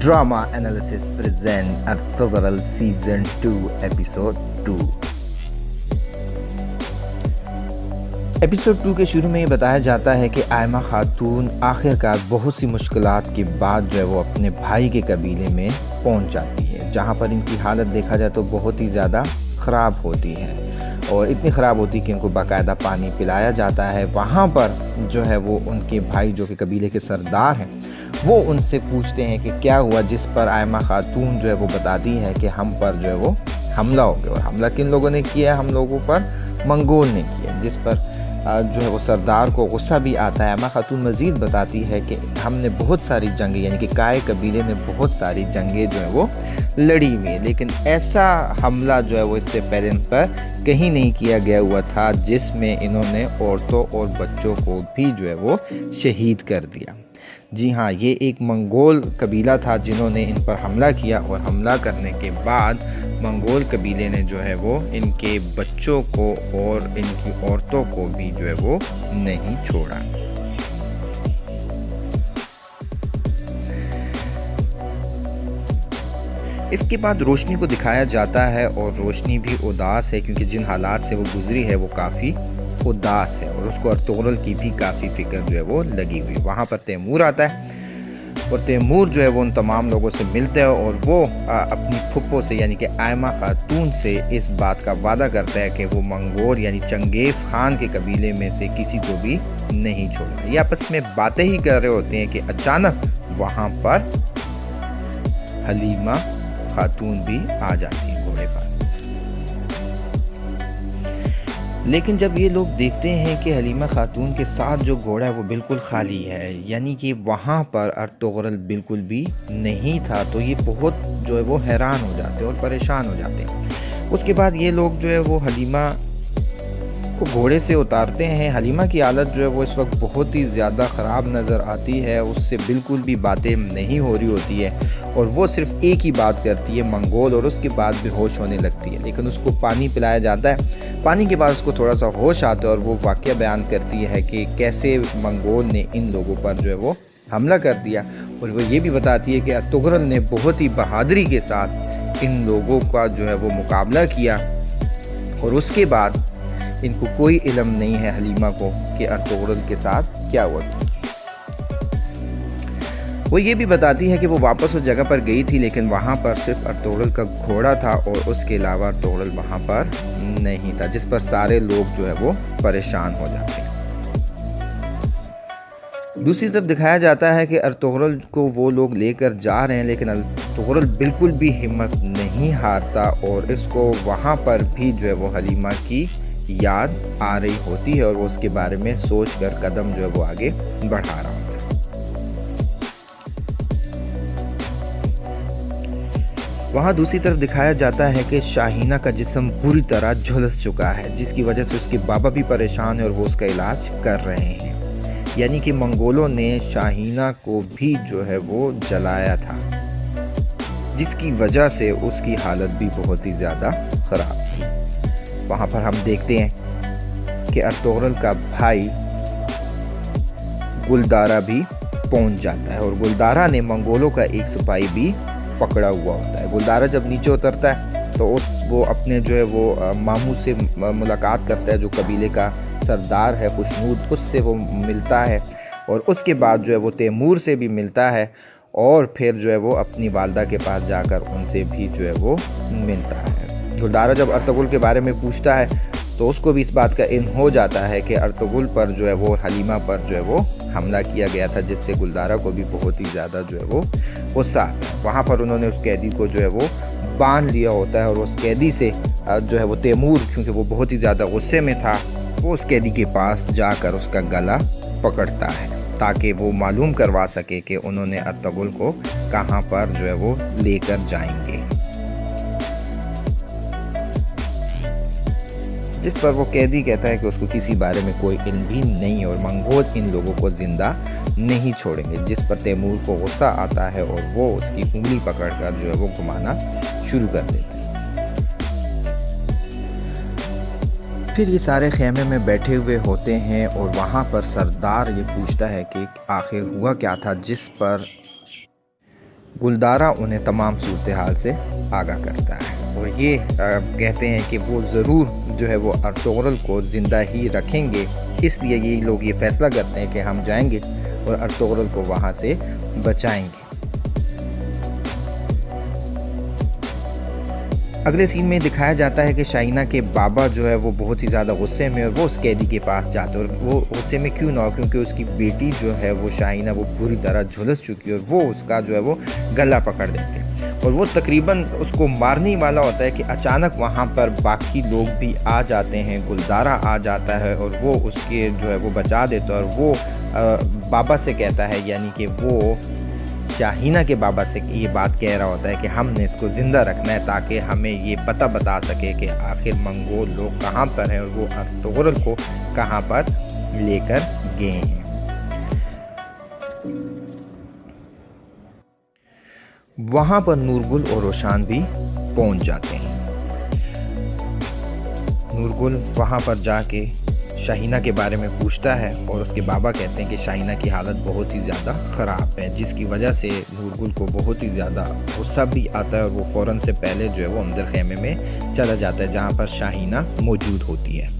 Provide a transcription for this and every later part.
Drama Analysis present Artugral Season 2 Episode 2। Episode 2 के शुरू में ये बताया जाता है कि आयमा खातून आखिरकार बहुत सी मुश्किलात के बाद जो है वो अपने भाई के कबीले में पहुंच जाती है, जहां पर इनकी हालत देखा जाए तो बहुत ही ज़्यादा ख़राब होती है और इतनी ख़राब होती है कि इनको बाकायदा पानी पिलाया जाता है। वहाँ पर जो है वो उनके भाई जो कि कबीले के सरदार हैं वो उनसे पूछते हैं कि क्या हुआ, जिस पर आयमा खातून जो है वो बताती है कि हम पर जो है वो हमला हो गया। और हमला किन लोगों ने किया है? हम लोगों पर मंगोल ने किया, जिस पर जो है वो सरदार को गुस्सा भी आता है। आयमा खातून मज़ीद बताती है कि हमने बहुत सारी जंगें, यानी कि काय कबीले ने बहुत सारी जंगें जो है वो लड़ी हुई है, लेकिन ऐसा हमला जो है वो इससे पहले इन पर कहीं नहीं किया गया हुआ था जिसमें इन्होंने औरतों और बच्चों को भी जो है वो शहीद कर दिया। जी हाँ, ये एक मंगोल कबीला था जिन्होंने इन पर हमला किया और हमला करने के बाद मंगोल कबीले ने जो है वो इनके बच्चों को और इनकी औरतों को भी जो है वो नहीं छोड़ा। इसके बाद रोशनी को दिखाया जाता है और रोशनी भी उदास है, क्योंकि जिन हालात से वो गुजरी है वो काफ़ी उदास है और उसको अर्तुगरुल की भी काफ़ी फिक्र जो है वो लगी हुई। वहाँ पर तैमूर आता है और तैमूर जो है वो उन तमाम लोगों से मिलता है और वो अपनी फुप्पो से यानी कि आयमा खातून से इस बात का वादा करता है कि वो मंगोल यानी चंगेज़ खान के कबीले में से किसी को भी नहीं छोड़ा। ये आपस में बातें ही कर रहे होते हैं कि अचानक वहाँ पर हलीमा खातून भी आ जाती है घोड़े पर। लेकिन जब ये लोग देखते हैं कि हलीमा खातून के साथ जो घोड़ा है वो बिल्कुल खाली है, यानी कि वहाँ पर अर्तुगरुल बिल्कुल भी नहीं था, तो ये बहुत जो है वो हैरान हो जाते हैं और परेशान हो जाते हैं। उसके बाद ये लोग जो है वो हलीमा को घोड़े से उतारते हैं। हलीमा की हालत जो है वो इस वक्त बहुत ही ज़्यादा ख़राब नज़र आती है, उससे बिल्कुल भी बातें नहीं हो रही होती है और वो सिर्फ एक ही बात करती है मंगोल, और उसके बाद बेहोश होने लगती है। लेकिन उसको पानी पिलाया जाता है। पानी के बाद उसको थोड़ा सा होश आता है और वो वाक़या बयान करती है कि कैसे मंगोल ने इन लोगों पर जो है वो हमला कर दिया, और वो ये भी बताती है कि अर्तुगरुल ने बहुत ही बहादुरी के साथ इन लोगों का जो है वो मुकाबला किया और उसके बाद इनको कोई इल्म नहीं है हलीमा को कि अर्तुगरुल के साथ क्या हुआ था। वो ये भी बताती है कि वो वापस उस जगह पर गई थी, लेकिन वहाँ पर सिर्फ अर्तुगरुल का घोड़ा था और उसके अलावा अर्तुगरुल वहाँ पर नहीं था, जिस पर सारे लोग जो है वो परेशान हो जाते हैं। दूसरी तरफ दिखाया जाता है कि अर्तुगरुल को वो लोग लेकर जा रहे हैं, लेकिन अर्तुगरुल बिल्कुल भी हिम्मत नहीं हारता और इसको वहाँ पर भी जो है वो हलीमा की याद आ रही होती है और वो उसके बारे में सोचकर कदम जो है वो आगे बढ़ा रहा होता है। वहाँ दूसरी तरफ दिखाया जाता है कि शाहीना का जिस्म बुरी तरह झुलस चुका है, जिसकी वजह से उसके बाबा भी परेशान है और वो उसका इलाज कर रहे हैं। यानी कि मंगोलों ने शाहीना को भी जो है वो जलाया था, जिसकी वजह से उसकी हालत भी बहुत ही ज़्यादा ख़राब थी। वहाँ पर हम देखते हैं कि अर्तुगरुल का भाई गुलदारा भी पहुँच जाता है और गुलदारा ने मंगोलों का एक सिपाही भी पकड़ा हुआ होता है। गुलदारा जब नीचे उतरता है तो वो अपने जो है वो मामू से मुलाकात करता है, जो कबीले का सरदार है खुशनूद, उससे वो मिलता है और उसके बाद जो है वो तैमूर से भी मिलता है और फिर जो है वो अपनी वालदा के पास जाकर उनसे भी जो है वो मिलता है। गुलदारा जब अर्तुगरुल के बारे में पूछता है तो उसको भी इस बात का इल्म हो जाता है कि अर्तुगरुल पर जो है वो हलीमा पर जो है वो हमला किया गया था, जिससे गुलदारा को भी बहुत ही ज़्यादा जो है वो गुस्सा आता है। वहाँ पर उन्होंने उस कैदी को जो है वो बांध लिया होता है और उस कैदी से जो है वो तैमूर, क्योंकि वो बहुत ही ज़्यादा गुस्से में था, वो उस कैदी के पास जाकर उसका गला पकड़ता है ताकि वो मालूम करवा सके कि उन्होंने अर्तुगरुल को कहाँ पर जो है वो लेकर जाएंगे, जिस पर वो कैदी कहता है कि उसको किसी बारे में कोई इल्म भी नहीं है और मंगोल इन लोगों को ज़िंदा नहीं छोड़ेंगे, जिस पर तैमूर को गुस्सा आता है और वो उसकी उंगली पकड़कर जो है वो घुमाना शुरू कर देता है। फिर ये सारे खेमे में बैठे हुए होते हैं और वहाँ पर सरदार ये पूछता है कि आखिर हुआ क्या था, जिस पर गुलदारा उन्हें तमाम सूरत हाल से आगाह करता है और ये कहते हैं कि वो ज़रूर जो है वो अर्तुगरुल को ज़िंदा ही रखेंगे। इसलिए ये लोग ये फ़ैसला करते हैं कि हम जाएंगे और अर्तुगरुल को वहाँ से बचाएंगे। अगले सीन में दिखाया जाता है कि शाहीना के बाबा जो है वो बहुत ही ज़्यादा गुस्से में और वो उस कैदी के पास जाते हैं और वो गुस्से में क्यों ना हो, क्योंकि उसकी बेटी जो है वो शाहीना वो पूरी तरह झुलस चुकी है और वो उसका जो है वो गला पकड़ देते हैं और वो तकरीबन उसको मारने वाला होता है कि अचानक वहाँ पर बाकी लोग भी आ जाते हैं, गुलदारा आ जाता है और वो उसके जो है वो बचा देता है और वो बाबा से कहता है, यानी कि वो शाहीना के बाबा से ये बात कह रहा होता है कि हमने इसको ज़िंदा रखना है ताकि हमें ये पता बता सके कि आखिर मंगोल लोग कहाँ पर हैं और वो अर्तुगरुल को कहाँ पर लेकर गए हैं। वहाँ पर नूरगुल और रोशान भी पहुँच जाते हैं। नूरगुल वहाँ पर जाके शाहीना के बारे में पूछता है और उसके बाबा कहते हैं कि शाहीना की हालत बहुत ही ज़्यादा ख़राब है, जिसकी वजह से नूरगुल को बहुत ही ज़्यादा गुस्सा भी आता है और वो फ़ौरन से पहले जो है वो अंदर खेमे में चला जाता है जहाँ पर शाहीना मौजूद होती है।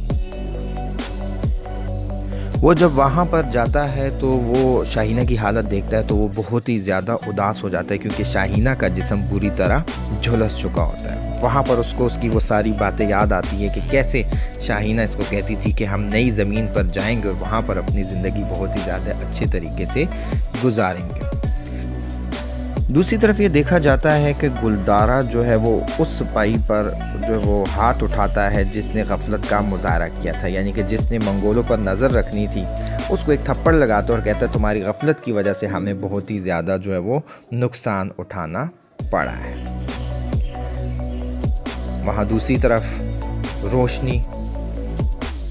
वो जब वहाँ पर जाता है तो वो शाहीना की हालत देखता है तो वो बहुत ही ज़्यादा उदास हो जाता है, क्योंकि शाहीना का जिस्म पूरी तरह झुलस चुका होता है। वहाँ पर उसको उसकी वो सारी बातें याद आती है कि कैसे शाहीना इसको कहती थी कि हम नई ज़मीन पर जाएंगे और वहाँ पर अपनी ज़िंदगी बहुत ही ज़्यादा अच्छे तरीके से गुजारेंगे। दूसरी तरफ ये देखा जाता है कि गुलदारा जो है वो उस सिपाही पर जो है वो हाथ उठाता है जिसने गफलत का मुजाहरा किया था, यानी कि जिसने मंगोलों पर नज़र रखनी थी, उसको एक थप्पड़ लगाता और कहता है तुम्हारी गफलत की वजह से हमें बहुत ही ज़्यादा जो है वो नुकसान उठाना पड़ा है। वहाँ दूसरी तरफ रोशनी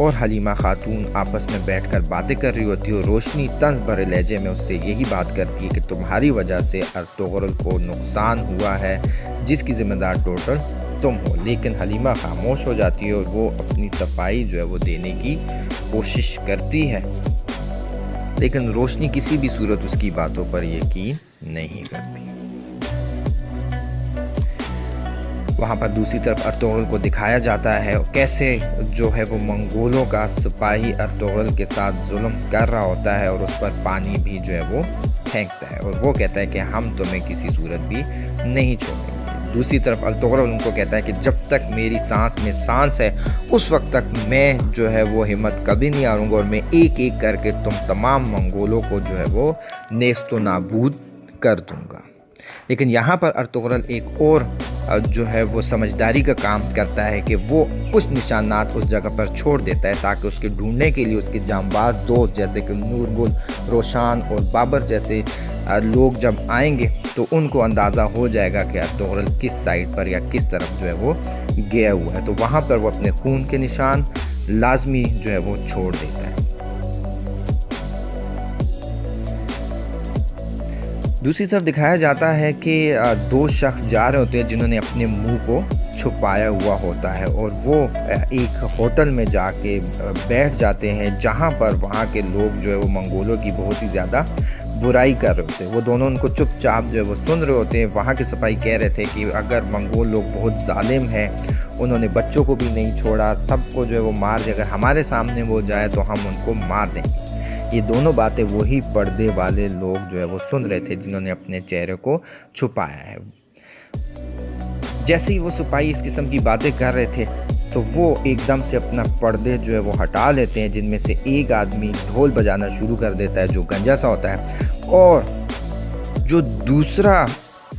और हलीमा खातून आपस में बैठकर बातें कर रही होती है और रोशनी तंज भरे लहजे में उससे यही बात करती है कि तुम्हारी वजह से अर्तुगरुल को नुकसान हुआ है, जिसकी ज़िम्मेदार टोटल तुम हो। लेकिन हलीमा खामोश हो जाती है और वो अपनी सफाई जो है वो देने की कोशिश करती है, लेकिन रोशनी किसी भी सूरत उसकी बातों पर यकीन नहीं करती। वहाँ पर दूसरी तरफ अर्तुगरुल को दिखाया जाता है कैसे जो है वो मंगोलों का सिपाही अर्तुगरुल के साथ जुल्म कर रहा होता है और उस पर पानी भी जो है वो फेंकता है और वो कहता है कि हम तुम्हें किसी सूरत भी नहीं छोड़ेंगे। दूसरी तरफ अर्तुगरुल उनको कहता है कि जब तक मेरी सांस में सांस है उस वक्त तक मैं जो है वो हिम्मत कभी नहीं हारूंगा और मैं एक एक करके तुम तमाम मंगोलों को जो है वो नेस्तो नाबूद कर दूंगा। लेकिन यहाँ पर अर्तुगरुल एक और जो है वो समझदारी का काम करता है कि वो कुछ निशानात उस जगह पर छोड़ देता है ताकि उसके ढूंढने के लिए उसके जांबाज दोस्त जैसे कि नूरगुल, रोशान और बाबर जैसे लोग जब आएंगे तो उनको अंदाज़ा हो जाएगा कि अर्तुगरुल किस साइड पर या किस तरफ जो है वो गया हुआ है। तो वहाँ पर वो अपने खून के निशान लाजमी जो है वो छोड़ देता है। दूसरी तरफ दिखाया जाता है कि दो शख्स जा रहे होते हैं जिन्होंने अपने मुंह को छुपाया हुआ होता है और वो एक होटल में जाके बैठ जाते हैं जहां पर वहां के लोग जो है वो मंगोलों की बहुत ही ज़्यादा बुराई कर रहे होते हैं। वो दोनों उनको चुपचाप जो है वो सुन रहे होते हैं। वहाँ के सिपाही कह रहे थे कि अगर मंगोल लोग बहुत जालिम हैं, उन्होंने बच्चों को भी नहीं छोड़ा, सबको जो है वो मार दे, अगर हमारे सामने वो जाए तो हम उनको मार देंगे। ये दोनों बातें वही पर्दे वाले लोग जो है वो सुन रहे थे जिन्होंने अपने चेहरे को छुपाया है। जैसे ही वो सिपाही इस किस्म की बातें कर रहे थे तो वो एकदम से अपना पर्दे जो है वो हटा लेते हैं, जिनमें से एक आदमी ढोल बजाना शुरू कर देता है जो गंजा सा होता है, और जो दूसरा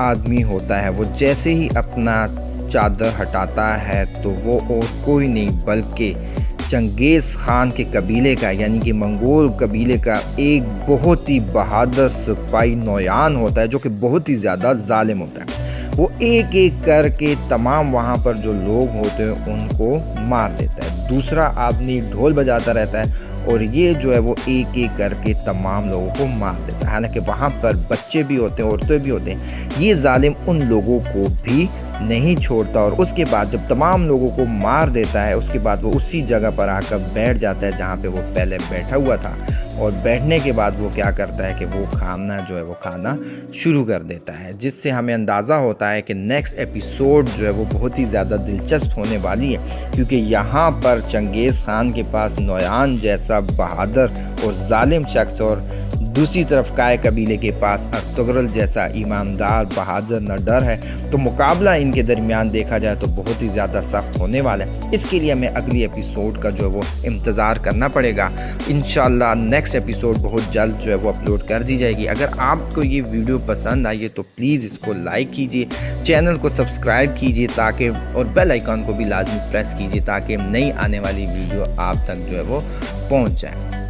आदमी होता है वो जैसे ही अपना चादर हटाता है तो वो और कोई नहीं बल्कि चंगेज़ खान के कबीले का, यानी कि मंगोल कबीले का एक बहुत ही बहादुर सिपाही नौयान होता है जो कि बहुत ही ज़्यादा जालिम होता है। वो एक एक करके तमाम वहाँ पर जो लोग होते हैं उनको मार देता है। दूसरा आदमी ढोल बजाता रहता है और ये जो है वो एक एक करके तमाम लोगों को मार देता है। हालांकि वहाँ पर बच्चे भी होते हैं, औरतें भी होते हैं। ये जालिम उन लोगों को भी नहीं छोड़ता और उसके बाद जब तमाम लोगों को मार देता है उसके बाद वो उसी जगह पर आकर बैठ जाता है जहाँ पे वो पहले बैठा हुआ था। और बैठने के बाद वो क्या करता है कि वो खाना जो है वो खाना शुरू कर देता है, जिससे हमें अंदाज़ा होता है कि नेक्स्ट एपिसोड जो है वो बहुत ही ज़्यादा दिलचस्प होने वाली है, क्योंकि यहाँ पर चंगेज़ खान के पास नोयान जैसा बहादुर और जालिम शख्स और दूसरी तरफ काय कबीले के पास अर्तुगरुल जैसा ईमानदार बहादुर निडर है। तो मुकाबला इनके दरमियान देखा जाए तो बहुत ही ज़्यादा सख्त होने वाला है। इसके लिए हमें अगली एपिसोड का जो है वो इंतज़ार करना पड़ेगा। इंशाल्लाह नेक्स्ट एपिसोड बहुत जल्द जो है वो अपलोड कर दी जाएगी। अगर आपको ये वीडियो पसंद आई है तो प्लीज़ इसको लाइक कीजिए, चैनल को सब्सक्राइब कीजिए ताकि और बेल आइकॉन को भी लाजमी प्रेस कीजिए ताकि नई आने वाली वीडियो आप तक जो है वो पहुँच जाए।